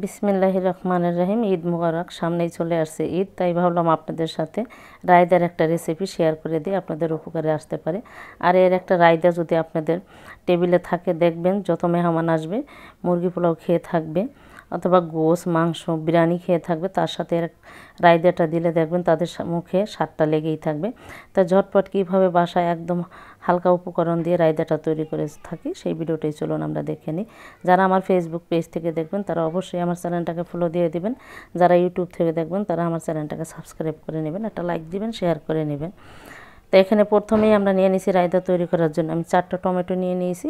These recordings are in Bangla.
বিসমিল্লাহির রহমানির রহিম। ঈদ মুবারক, সামনেই চলে আসছে ঈদ, তাই ভাবলাম আপনাদের সাথে রায়দার একটা রেসিপি শেয়ার করে দিই, আপনাদের উপকারে আসতে পারে। আর এর একটা রায়দা যদি আপনাদের টেবিলে থাকে, দেখবেন যত মেহমান আসবে মুরগি পোলাও খেয়ে থাকবে অথবা গোশ মাংস বিরিয়ানি খেয়ে থাকবে, তার সাথে এর রায়দাটা দিলে দেখবেন তাদের মুখে স্বাদটা লেগেই থাকবে। তা ঝটপট কীভাবে বাসায় একদম হালকা উপকরণ দিয়ে রায়দাটা তৈরি করে থাকি সেই ভিডিওটাই চলুন আমরা দেখে নিই। যারা আমার ফেসবুক পেজ থেকে দেখবেন তারা অবশ্যই আমার চ্যানেলটাকে ফলো দিয়ে দিবেন, যারা ইউটিউব থেকে দেখবেন তারা আমার চ্যানেলটাকে সাবস্ক্রাইব করে নেবেন, একটা লাইক দিবেন, শেয়ার করে নেবেন। তো এখানে প্রথমেই আমরা নিয়ে নিয়েছি রায়তা তৈরি করার জন্য আমি 4টা টমেটো নিয়ে নিয়েছি,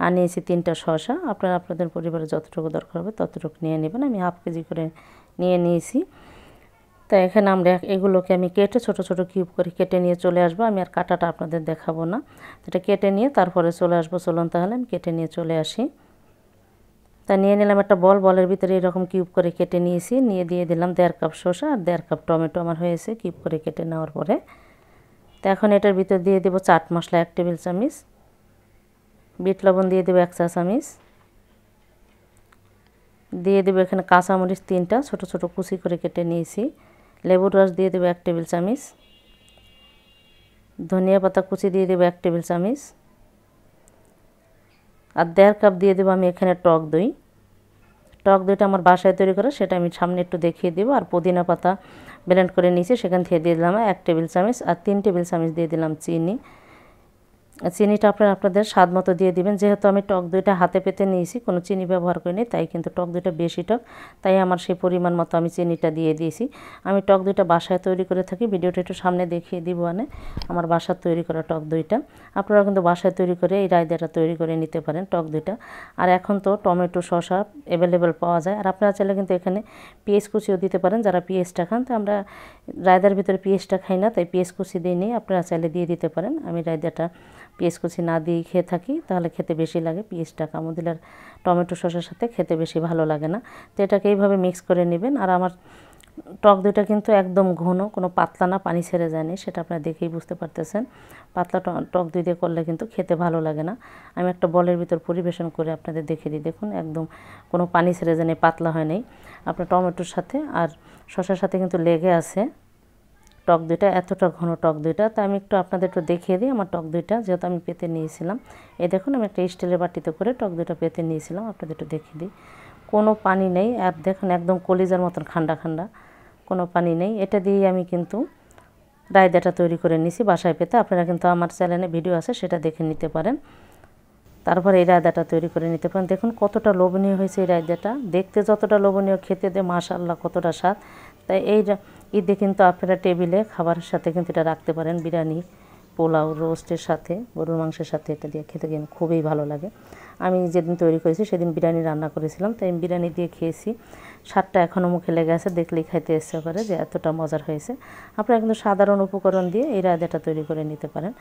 আর নিয়েছি 3টা শসা। আপনারা আপনাদের পরিবারে যতটুকু দরকার হবে ততটুকু নিয়ে নেবেন। আমি হাফ কেজি করে নিয়ে নিয়েছি। তো এখানে আমরা এগুলোকে আমি কেটে ছোট ছোট কিউব করে কেটে নিয়ে চলে আসবো। আমি আর কাটাটা আপনাদের দেখাবো না, এটা কেটে নিয়ে তারপরে চলে আসবো। চলুন তাহলে আমি কেটে নিয়ে চলে আসি। তা নিয়ে নিলাম একটা বলের ভিতরে এরকম কিউব করে কেটে নিয়েছি, নিয়ে দিয়ে দিলাম 1.5 কাপ শসা আর 1.5 কাপ টমেটো আমার হয়েছে কিউব করে কেটে নেওয়ার পরে। তো এখন এটার ভিতর দিয়ে দেবো চাট মশলা 1 টেবিল চামচ, বিট লবণ দিয়ে দেবো 1 চা চামচ, দিয়ে দেবো এখানে কাঁচামরিচ 3টা ছোট ছোট কুচি করে কেটে নিয়েছি, লেবুর রস দিয়ে দেবো 1 টেবিল চামচ, ধনিয়া পাতা কুচি দিয়ে দেবো 1 টেবিল চামচ, আর 1.5 কাপ দিয়ে দেবো আমি এখানে টক দই। টক দইটা আমার বাসায় তৈরি করা, সেটা আমি সামনে একটু দেখিয়ে দেবো। আর পুদিনা পাতা ব্লেন্ড করে নিয়েছি, সেখান থেকে দিয়ে দিলাম 1 টেবিল চামচ, আর 3 টেবিল চামচ দিয়ে দিলাম চিনি। চিনিটা আপনাদের স্বাদ মতো দিয়ে দিবেন। যেহেতু আমি টক দইটা হাতে পেতে নিয়েছি, কোনো চিনি ব্যবহার করিনি, তাই কিন্তু টক দইটা বেশি টক, তাই আমার সেই পরিমাণ মতো আমি চিনিটা দিয়ে দিয়েছি। আমি টক দইটা বাসায় তৈরি করে থাকি, ভিডিওটা একটু সামনে দেখিয়ে দিব আমার বাসার তৈরি করা টক দইটা। আপনারা কিন্তু বাসায় তৈরি করে এই রায়দাটা তৈরি করে নিতে পারেন টক দইটা। আর এখন তো টমেটো শসা অ্যাভেলেবেল পাওয়া যায়, আর আপনারা চাইলে কিন্তু এখানে পেঁয়াজ কুচিও দিতে পারেন যারা পেঁয়াজটা খান। তো আমরা রায়দার ভিতরে পেঁয়াজটা খাই না, তাই পেঁয়াজ কুচি দিয়ে নিয়ে আপনারা চাইলে দিয়ে দিতে পারেন। আমি রায়দাটা পেঁয়াজ কুচি না দিয়ে খেয়ে থাকি, তাহলে খেতে বেশি লাগে। পেঁয়াজটা কামড় দিলে আর টমেটো শসার সাথে খেতে বেশি ভালো লাগে না। তো এটাকে এইভাবে মিক্স করে নেবেন। আর আমার টক দইটা কিন্তু একদম ঘন, কোনো পাতলা না, পানি ছেড়ে যায়নি, সেটা আপনারা দেখেই বুঝতে পারতেছেন। পাতলা টক দই দিয়ে করলে কিন্তু খেতে ভালো লাগে না। আমি একটা বলের ভিতর পরিবেশন করে আপনাদের দেখিয়ে দিই, দেখুন একদম কোনো পানি ছেড়ে যায়নি, পাতলা হয় নাই। আপনার টমেটোর সাথে আর শসার সাথে কিন্তু লেগে আছে টক দইটা, এতটা ঘন টক দইটা। তা আমি আপনাদের একটু দেখিয়ে দিই আমার টক দইটা, যেহেতু আমি পেতে নিয়েছিলাম। এই দেখুন আমি একটা স্টিলের বাটিতে করে টক দইটা পেতে নিয়েছিলাম, আপনাদের একটু দেখিয়ে দিই। কোনো পানি নেই, আর দেখুন একদম কলিজার মতন ঠান্ডা ঠান্ডা, কোনো পানি নেই। এটা দিয়ে আমি কিন্তু রায়দাটা তৈরি করে নিয়েছি বাসায় পেতে। আপনারা কিন্তু আমার চ্যানেলে ভিডিও আছে, সেটা দেখে নিতে পারেন, তারপরে এই রায়দাটা তৈরি করে নিতে পারেন। দেখুন কতটা লোভনীয় হয়েছে এই রায়দাটা, দেখতে যতটা লোভনীয়, খেতে দে মাশাআল্লাহ কতটা স্বাদ। তাই এই ঈদে কিন্তু আপনারা টেবিলে খাবারের সাথে কিন্তু এটা রাখতে পারেন, বিরিয়ানি পোলাও রোস্টের সাথে, গরুর মাংসের সাথে এটা দিয়ে খেতে কিন্তু খুবই ভালো লাগে। আমি যেদিন তৈরি করেছি সেদিন বিরিয়ানি রান্না করেছিলাম, তাই আমি বিরিয়ানি দিয়ে খেয়েছি। স্বাদটা এখনও মুখে লেগে আছে, দেখলেই খাইতে ইচ্ছা করে যে এতটা মজার হয়েছে। আপনারা কিন্তু সাধারণ উপকরণ দিয়ে এই রায়দাটা তৈরি করে নিতে পারেন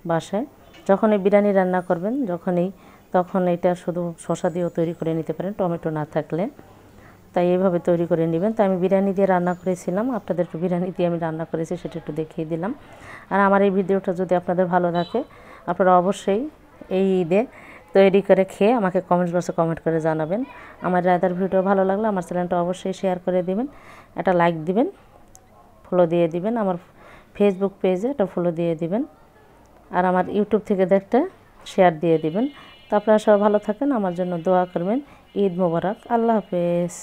বাসায়। যখন এই বিরিয়ানি রান্না করবেন তখন এটা শুধু শসা দিয়েও তৈরি করে নিতে পারেন, টমেটো না থাকলে। তাই এইভাবে তৈরি করে নেবেন। তাই আমি বিরিয়ানি দিয়ে রান্না করেছিলাম, আপনাদের একটু বিরিয়ানি দিয়ে আমি রান্না করেছি সেটা একটু দেখিয়ে দিলাম। আর আমার এই ভিডিওটা যদি আপনাদের ভালো লাগে, আপনারা অবশ্যই এই ঈদে তৈরি করে খেয়ে আমাকে কমেন্ট বক্সে কমেন্ট করে জানাবেন। আমার রায়দার ভিডিও ভালো লাগলে আমার চ্যানেলটা অবশ্যই শেয়ার করে দিবেন, একটা লাইক দিবেন, ফলো দিয়ে দিবেন। আমার ফেসবুক পেজে একটা ফলো দিয়ে দিবেন, আর আমার ইউটিউব থেকে দেখতে শেয়ার দিয়ে দিবেন। তো আপনারা সবাই ভালো থাকেন, আমার জন্য দোয়া করবেন। ঈদ মোবারক, আল্লাহ হাফেজ।